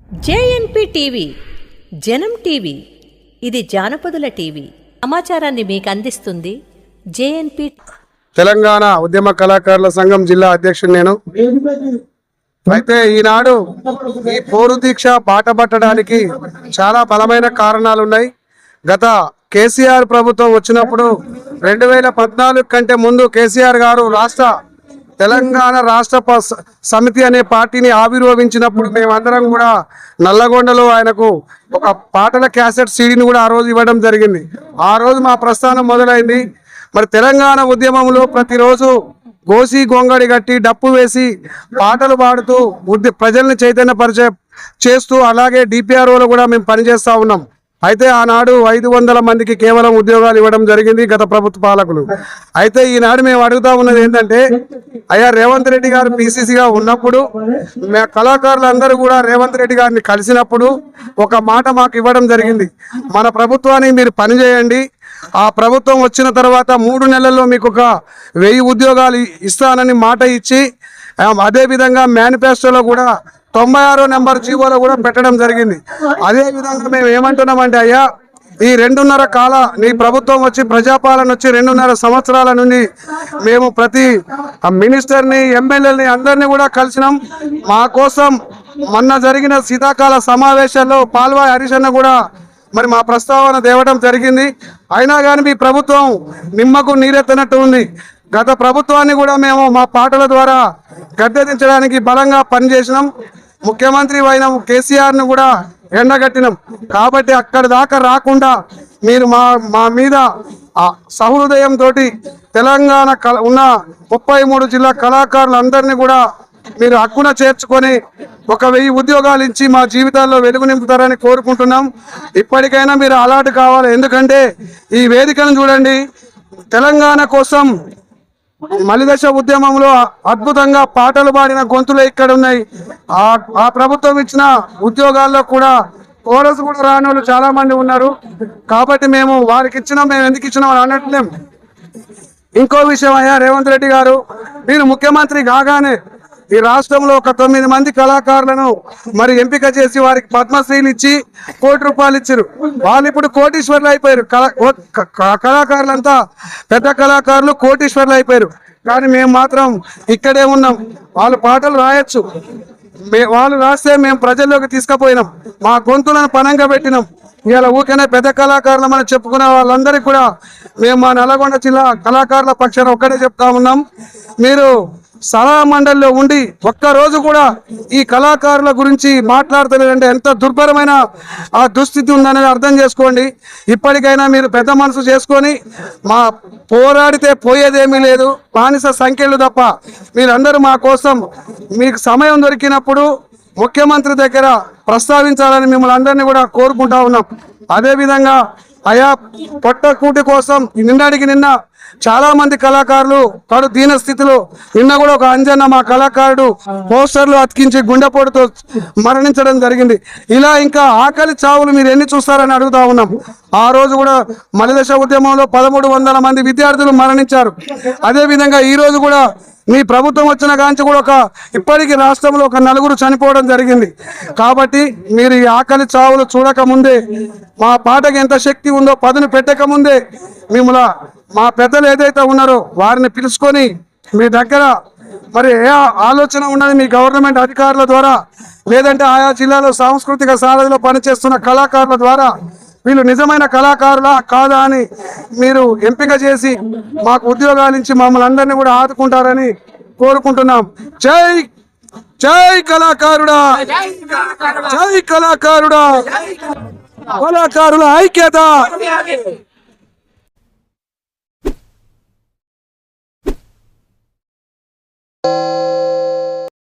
జేఎన్పీ TV జనం TV ఇది జానపదుల TV. సమాచారాన్ని మీకు అందిస్తుంది జేఎన్పీ. తెలంగాణ ఉద్యమ కళాకారుల సంఘం జిల్లా అధ్యక్షుడు నేను. అయితే ఈనాడు ఈ పోరు దీక్ష బాటపట్టడానికి చాలా బలమైన కారణాలు ఉన్నాయి. గత కేసీఆర్ ప్రభుత్వం వచ్చినప్పుడు 2014 కంటే ముందు కేసీఆర్ గారు తెలంగాణ రాష్ట్ర సమితి అనే పార్టీని ఆవిర్భవించినప్పుడు మేమందరం కూడా నల్లగొండలో ఆయనకు ఒక పాటల క్యాసెట్ సీడీని కూడా ఆ రోజు ఇవ్వడం జరిగింది. ఆ రోజు మా ప్రస్థానం మొదలైంది. మరి తెలంగాణ ఉద్యమంలో ప్రతిరోజు గోసి గొంగడి కట్టి డప్పు వేసి పాటలు పాడుతూ ప్రజల్ని చైతన్యపరిచే చేస్తూ అలాగే డిపిఆర్ఓలో కూడా మేము పనిచేస్తూ ఉన్నాం. అయితే ఆనాడు 500 మందికి కేవలం ఉద్యోగాలు ఇవ్వడం జరిగింది గత ప్రభుత్వ పాలకులు. అయితే ఈనాడు మేము అడుగుతా ఉన్నది ఏంటంటే, అయ్యా రేవంత్ రెడ్డి గారు పిసిసిగా ఉన్నప్పుడు కళాకారులందరూ కూడా రేవంత్ రెడ్డి గారిని కలిసినప్పుడు ఒక మాట మాకు ఇవ్వడం జరిగింది. మన ప్రభుత్వానికి మీరు పనిచేయండి, ఆ ప్రభుత్వం వచ్చిన తర్వాత 3 నెలల్లో మీకు ఒక 1000 ఉద్యోగాలు ఇస్తానని మాట ఇచ్చి, అదేవిధంగా మేనిఫెస్టోలో కూడా 96వ నెంబర్ జీవోలో కూడా పెట్టడం జరిగింది. అదేవిధంగా మేము ఏమంటున్నామంటే, అయ్యా ఈ 2.5 కాల నీ ప్రభుత్వం వచ్చి ప్రజాపాలన వచ్చి 2.5 సంవత్సరాల నుండి మేము ప్రతి మినిస్టర్ని ఎమ్మెల్యేని అందరినీ కూడా కలిసినాం. మా కోసం మొన్న జరిగిన శీతాకాల సమావేశాల్లో పాల్వాయి హరీషన్న కూడా మరి మా ప్రస్తావన తేవడం జరిగింది. అయినా కానీ మీ ప్రభుత్వం నిమ్మకు నీరెత్తనట్టు ఉంది. గత ప్రభుత్వాన్ని కూడా మేము మా పాటల ద్వారా గద్దెదించడానికి బలంగా పనిచేసినాం. ముఖ్యమంత్రి అయిన కేసీఆర్ను కూడా ఎండగట్టినాం. కాబట్టి అక్కడి దాకా రాకుండా మీరు మా మీద సహృదయంతో తెలంగాణ ఉన్న 33 జిల్లా కళాకారులందరినీ కూడా మీరు హక్కున చేర్చుకొని ఒక 1000 ఉద్యోగాలు ఇచ్చి మా జీవితాల్లో వెలుగు నింపుతారని కోరుకుంటున్నాం. ఇప్పటికైనా మీరు అలర్ట్ కావాలి. ఎందుకంటే ఈ వేదికను చూడండి, తెలంగాణ కోసం మలిదశ ఉద్యమంలో అద్భుతంగా పాటలు పాడిన గొంతులు ఇక్కడ ఉన్నాయి. ఆ ప్రభుత్వం ఇచ్చిన ఉద్యోగాల్లో కూడా కోరస్ కూడా రాని వాళ్ళు చాలా మంది ఉన్నారు. కాబట్టి మేము వారికి ఇచ్చినాం, మేము ఎందుకు ఇచ్చినాం అని అనట్లేం. ఇంకో విషయం, అయ్యా రేవంత్ రెడ్డి గారు మీరు ముఖ్యమంత్రి కాగానే ఈ రాష్ట్రంలో ఒక 9 మంది కళాకారులను మరి ఎంపిక చేసి వారికి పద్మశ్రీలు ఇచ్చి 1 కోటి రూపాయలు ఇచ్చారు. వాళ్ళు ఇప్పుడు కోటీశ్వర్లు అయిపోయారు. కళాకారులంతా పెద్ద కళాకారులు కోటీశ్వర్లు అయిపోయారు. కానీ మేము మాత్రం ఇక్కడే ఉన్నాం. వాళ్ళు పాటలు రాయొచ్చు, వాళ్ళు రాస్తే మేము ప్రజల్లోకి తీసుకుపోయినాం, మా గొంతులను పనంగా పెట్టినాం. ఇలా ఊరికనే పెద్ద కళాకారులు మనం చెప్పుకునే వాళ్ళందరికీ కూడా మేము మా నల్లగొండ జిల్లా కళాకారుల పక్షాన ఒక్కటే చెప్తా ఉన్నాం, మీరు సలహా మండలిలో ఉండి ఒక్కరోజు కూడా ఈ కళాకారుల గురించి మాట్లాడతలేదంటే ఎంత దుర్భరమైన ఆ దుస్థితి ఉందనేది అర్థం చేసుకోండి. ఇప్పటికైనా మీరు పెద్ద మనసు చేసుకొని మా పోరాడితే పోయేదేమీ లేదు, బానిస సంఖ్యలు తప్ప. మీరందరూ మా కోసం మీకు సమయం దొరికినప్పుడు ముఖ్యమంత్రి దగ్గర ప్రస్తావించాలని మిమ్మల్ని అందరినీ కూడా కోరుకుంటా ఉన్నాం. అదేవిధంగా అయా పొట్టకూటి కోసం నిన్న చాలా మంది కళాకారులు కడు దీన స్థితిలో, నిన్న కూడా ఒక అంజన్న మా కళాకారుడు పోస్టర్లు అతికించి గుండెపోటుతో మరణించడం జరిగింది. ఇలా ఇంకా ఆకలి చావులు మీరు ఎన్ని చూస్తారని అడుగుతా ఉన్నాం. ఆ రోజు కూడా మలిదశ ఉద్యమంలో 1300 మంది విద్యార్థులు మరణించారు. అదేవిధంగా ఈ రోజు కూడా మీ ప్రభుత్వం వచ్చిన కాంచి కూడా ఇప్పటికీ రాష్ట్రంలో ఒక 4 చనిపోవడం జరిగింది. కాబట్టి మీరు ఈ ఆకలి చావులు చూడకముందే, మా పాటకి ఎంత శక్తి ఉందో పదును పెట్టకముందే మిమ్మల్ని మా పెద్దలు ఏదైతే ఉన్నారో వారిని పిలుచుకొని మీ దగ్గర మరి ఏ ఆలోచన ఉన్నది మీ గవర్నమెంట్ అధికారుల ద్వారా, లేదంటే ఆయా జిల్లాలో సాంస్కృతిక సారథిలో పనిచేస్తున్న కళాకారుల ద్వారా వీళ్ళు నిజమైన కళాకారులా కాదా అని మీరు ఎంపిక చేసి మాకు ఉద్యోగాలు ఇచ్చి మమ్మల్ని అందరినీ కూడా ఆదుకుంటారని కోరుకుంటున్నాం. జై జై కళాకారుడా, జై కళాకారుడా, కళాకారుల ఐక్యత.